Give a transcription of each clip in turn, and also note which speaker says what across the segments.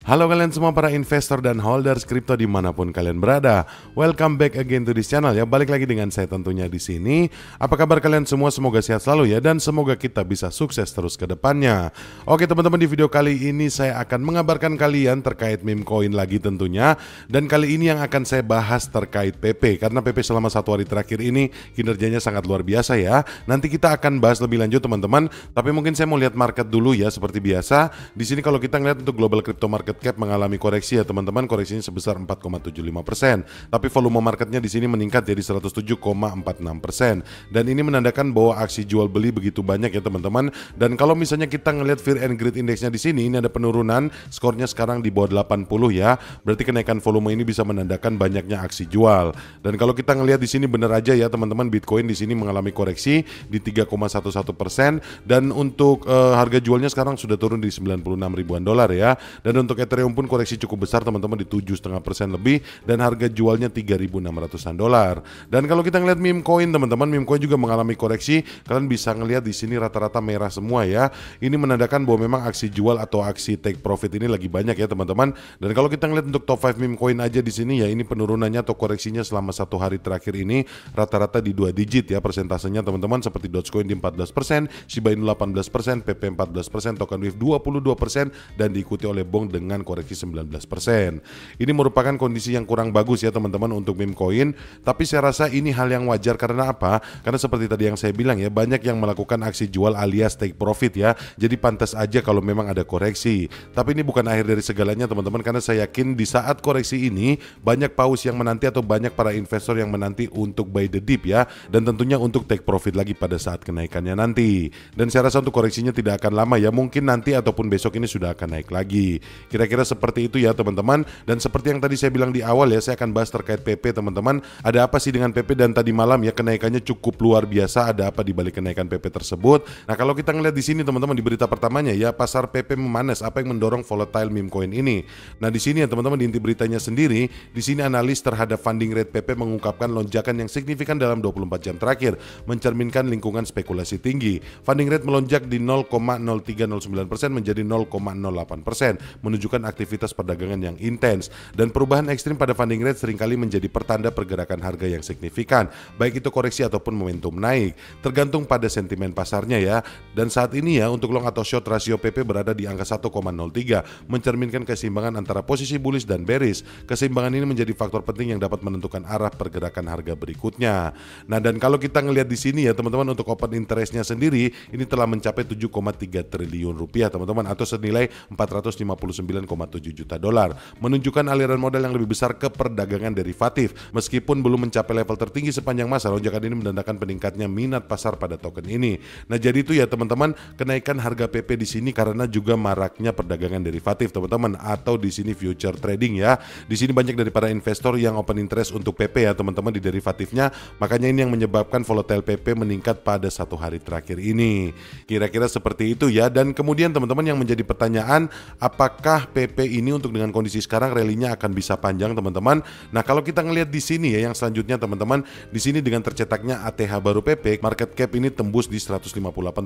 Speaker 1: Halo kalian semua para investor dan holders kripto dimanapun kalian berada. Welcome back again to this channel ya. Balik lagi dengan saya tentunya di sini. Apa kabar kalian semua? Semoga sehat selalu ya, dan semoga kita bisa sukses terus ke depannya. Oke teman-teman, di video kali ini saya akan mengabarkan kalian terkait meme coin lagi tentunya. Dan kali ini yang akan saya bahas terkait PP, karena PP selama 1 hari terakhir ini kinerjanya sangat luar biasa ya. Nanti kita akan bahas lebih lanjut teman-teman. Tapi mungkin saya mau lihat market dulu ya, seperti biasa. Di sini kalau kita ngeliat untuk global crypto market cap mengalami koreksi ya teman-teman, koreksinya sebesar 4,75%. Tapi volume marketnya di sini meningkat jadi 107,46%. Dan ini menandakan bahwa aksi jual beli begitu banyak ya teman-teman. Dan kalau misalnya kita ngelihat Fear and Greed Indexnya di sini, ini ada penurunan, skornya sekarang di bawah 80 ya. Berarti kenaikan volume ini bisa menandakan banyaknya aksi jual. Dan kalau kita ngelihat di sini benar aja ya teman-teman, Bitcoin di sini mengalami koreksi di 3,11%, dan untuk harga jualnya sekarang sudah turun di 96 ribuan dolar ya. Dan untuk Ethereum pun koreksi cukup besar teman-teman, di 7,5% lebih, dan harga jualnya 3.600-an dolar. Dan kalau kita ngelihat meme coin teman-teman, meme coin juga mengalami koreksi. Kalian bisa ngelihat di sini rata-rata merah semua ya. Ini menandakan bahwa memang aksi jual atau aksi take profit ini lagi banyak ya teman-teman. Dan kalau kita ngelihat untuk top 5 meme coin aja di sini ya, ini penurunannya atau koreksinya selama 1 hari terakhir ini rata-rata di 2 digit ya persentasenya teman-teman, seperti Dogecoin di 14%, Shiba Inu 18%, PP 14%, Token Wave 22%, dan diikuti oleh Bong dengan koreksi 19%. Ini merupakan kondisi yang kurang bagus ya teman-teman untuk meme coin, tapi saya rasa ini hal yang wajar. Karena apa? Karena seperti tadi yang saya bilang ya, banyak yang melakukan aksi jual alias take profit ya. Jadi pantas aja kalau memang ada koreksi. Tapi ini bukan akhir dari segalanya teman-teman, karena saya yakin di saat koreksi ini banyak paus yang menanti atau banyak para investor yang menanti untuk buy the dip ya, dan tentunya untuk take profit lagi pada saat kenaikannya nanti. Dan saya rasa untuk koreksinya tidak akan lama ya, mungkin nanti ataupun besok ini sudah akan naik lagi. Kira-kira seperti itu ya teman-teman. Dan seperti yang tadi saya bilang di awal ya, saya akan bahas terkait PP teman-teman. Ada apa sih dengan PP, dan tadi malam ya kenaikannya cukup luar biasa. Ada apa di balik kenaikan PP tersebut? Nah, kalau kita ngeliat di sini teman-teman, di berita pertamanya ya, pasar PP memanas. Apa yang mendorong volatile meme coin ini? Nah, di sini ya teman-teman, di inti beritanya sendiri, di sini analis terhadap funding rate PP mengungkapkan lonjakan yang signifikan dalam 24 jam terakhir, mencerminkan lingkungan spekulasi tinggi. Funding rate melonjak di 0,0309% menjadi 0,08%, menunjukkan aktivitas perdagangan yang intens. Dan perubahan ekstrim pada funding rate seringkali menjadi pertanda pergerakan harga yang signifikan, baik itu koreksi ataupun momentum naik, tergantung pada sentimen pasarnya ya. Dan saat ini ya, untuk long atau short rasio PP berada di angka 1,03, mencerminkan keseimbangan antara posisi bullish dan bearish. Keseimbangan ini menjadi faktor penting yang dapat menentukan arah pergerakan harga berikutnya. Nah, dan kalau kita ngelihat di sini ya teman-teman, untuk open interestnya sendiri ini telah mencapai 7,3 triliun rupiah teman-teman, atau senilai 459,7 juta dolar, menunjukkan aliran modal yang lebih besar ke perdagangan derivatif. Meskipun belum mencapai level tertinggi sepanjang masa, lonjakan ini menandakan peningkatnya minat pasar pada token ini. Nah, jadi itu ya teman-teman, kenaikan harga PP di sini karena juga maraknya perdagangan derivatif teman-teman, atau di sini future trading ya. Di sini banyak dari para investor yang open interest untuk PP ya teman-teman di derivatifnya. Makanya ini yang menyebabkan volatile PP meningkat pada 1 hari terakhir ini. Kira-kira seperti itu ya. Dan kemudian teman-teman, yang menjadi pertanyaan, apakah PP ini untuk dengan kondisi sekarang rally-nya akan bisa panjang teman-teman? Nah, kalau kita ngelihat di sini ya, yang selanjutnya teman-teman, di sini dengan tercetaknya ATH baru PP, market cap ini tembus di 158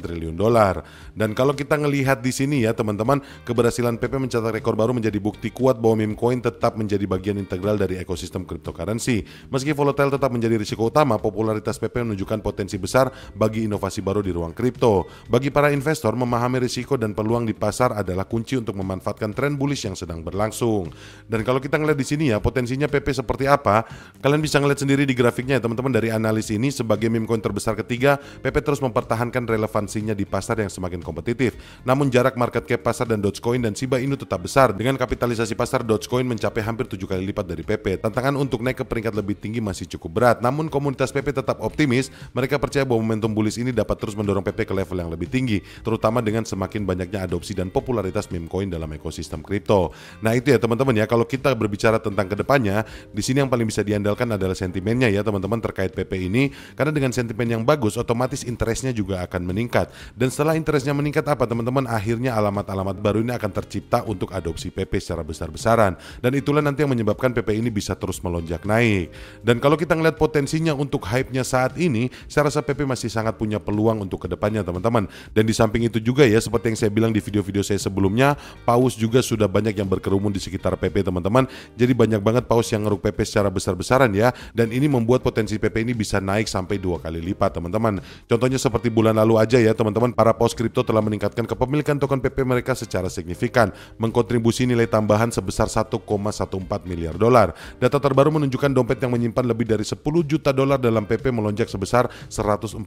Speaker 1: triliun dolar. Dan kalau kita ngelihat di sini ya teman-teman, keberhasilan PP mencatat rekor baru menjadi bukti kuat bahwa meme coin tetap menjadi bagian integral dari ekosistem cryptocurrency. Meski volatile tetap menjadi risiko utama, popularitas PP menunjukkan potensi besar bagi inovasi baru di ruang kripto. Bagi para investor, memahami risiko dan peluang di pasar adalah kunci untuk memanfaatkan tren bullish yang sedang berlangsung. Dan kalau kita ngeliat di sini ya, potensinya PP seperti apa, kalian bisa ngeliat sendiri di grafiknya ya teman-teman. Dari analis ini, sebagai meme coin terbesar ketiga, PP terus mempertahankan relevansinya di pasar yang semakin kompetitif. Namun jarak market cap pasar dan Dogecoin dan Shiba Inu tetap besar. Dengan kapitalisasi pasar Dogecoin mencapai hampir 7 kali lipat dari PP. Tantangan untuk naik ke peringkat lebih tinggi masih cukup berat. Namun komunitas PP tetap optimis. Mereka percaya bahwa momentum bullish ini dapat terus mendorong PP ke level yang lebih tinggi, terutama dengan semakin banyaknya adopsi dan popularitas meme coin dalam ekosistem kripto. Nah, itu ya teman-teman ya, kalau kita berbicara tentang kedepannya, di sini yang paling bisa diandalkan adalah sentimennya ya teman-teman terkait PP ini. Karena dengan sentimen yang bagus, otomatis interestnya juga akan meningkat. Dan setelah interestnya meningkat apa teman-teman, akhirnya alamat-alamat baru ini akan tercipta untuk adopsi PP secara besar-besaran. Dan itulah nanti yang menyebabkan PP ini bisa terus melonjak naik. Dan kalau kita ngeliat potensinya untuk hype-nya saat ini, saya rasa PP masih sangat punya peluang untuk kedepannya teman-teman. Dan di samping itu juga ya, seperti yang saya bilang di video-video saya sebelumnya, paus juga sudah banyak yang berkerumun di sekitar PP teman-teman. Jadi banyak banget paus yang ngeruk PP secara besar-besaran ya, dan ini membuat potensi PP ini bisa naik sampai 2 kali lipat teman-teman. Contohnya seperti bulan lalu aja ya teman-teman, para paus kripto telah meningkatkan kepemilikan token PP mereka secara signifikan, mengkontribusi nilai tambahan sebesar 1,14 miliar dolar. Data terbaru menunjukkan dompet yang menyimpan lebih dari 10 juta dolar dalam PP melonjak sebesar 147,81%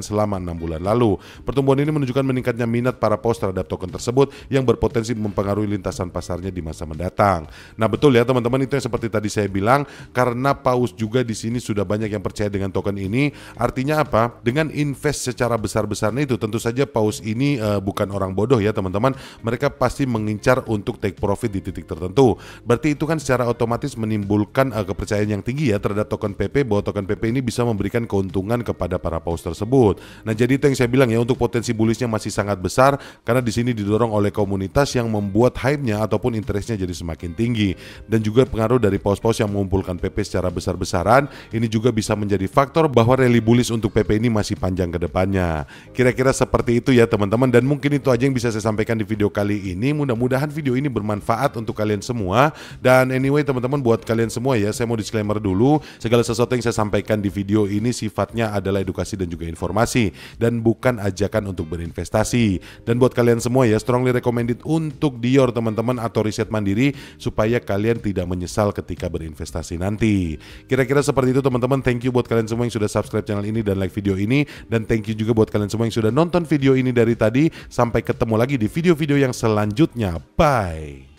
Speaker 1: selama 6 bulan lalu. Pertumbuhan ini menunjukkan meningkatnya minat para paus terhadap token tersebut yang berpotensi mempengaruhi lintasan pasarnya di masa mendatang. Nah betul ya teman-teman, itu yang seperti tadi saya bilang, karena paus juga di sini sudah banyak yang percaya dengan token ini. Artinya apa? Dengan invest secara besar-besarnya itu tentu saja paus ini bukan orang bodoh ya teman-teman. Mereka pasti mengincar untuk take profit di titik tertentu. Berarti itu kan secara otomatis menimbulkan kepercayaan yang tinggi ya terhadap token PP, bahwa token PP ini bisa memberikan keuntungan kepada para paus tersebut. Nah jadi itu yang saya bilang ya, untuk potensi bullishnya masih sangat besar karena di sini didorong oleh komunitas yang membuat hype-nya ataupun interestnya jadi semakin tinggi, dan juga pengaruh dari paus-paus yang mengumpulkan PP secara besar-besaran. Ini juga bisa menjadi faktor bahwa rally bullish untuk PP ini masih panjang ke depannya. Kira-kira seperti itu ya teman-teman, dan mungkin itu aja yang bisa saya sampaikan di video kali ini. Mudah-mudahan video ini bermanfaat untuk kalian semua. Dan anyway teman-teman, buat kalian semua ya, saya mau disclaimer dulu, segala sesuatu yang saya sampaikan di video ini sifatnya adalah edukasi dan juga informasi, dan bukan ajakan untuk berinvestasi. Dan buat kalian semua ya, strongly recommended untuk Dior teman-teman, atau riset mandiri, supaya kalian tidak menyesal ketika berinvestasi nanti. Kira-kira seperti itu teman-teman. Thank you buat kalian semua yang sudah subscribe channel ini dan like video ini, dan thank you juga buat kalian semua yang sudah nonton video ini dari tadi. Sampai ketemu lagi di video-video yang selanjutnya. Bye.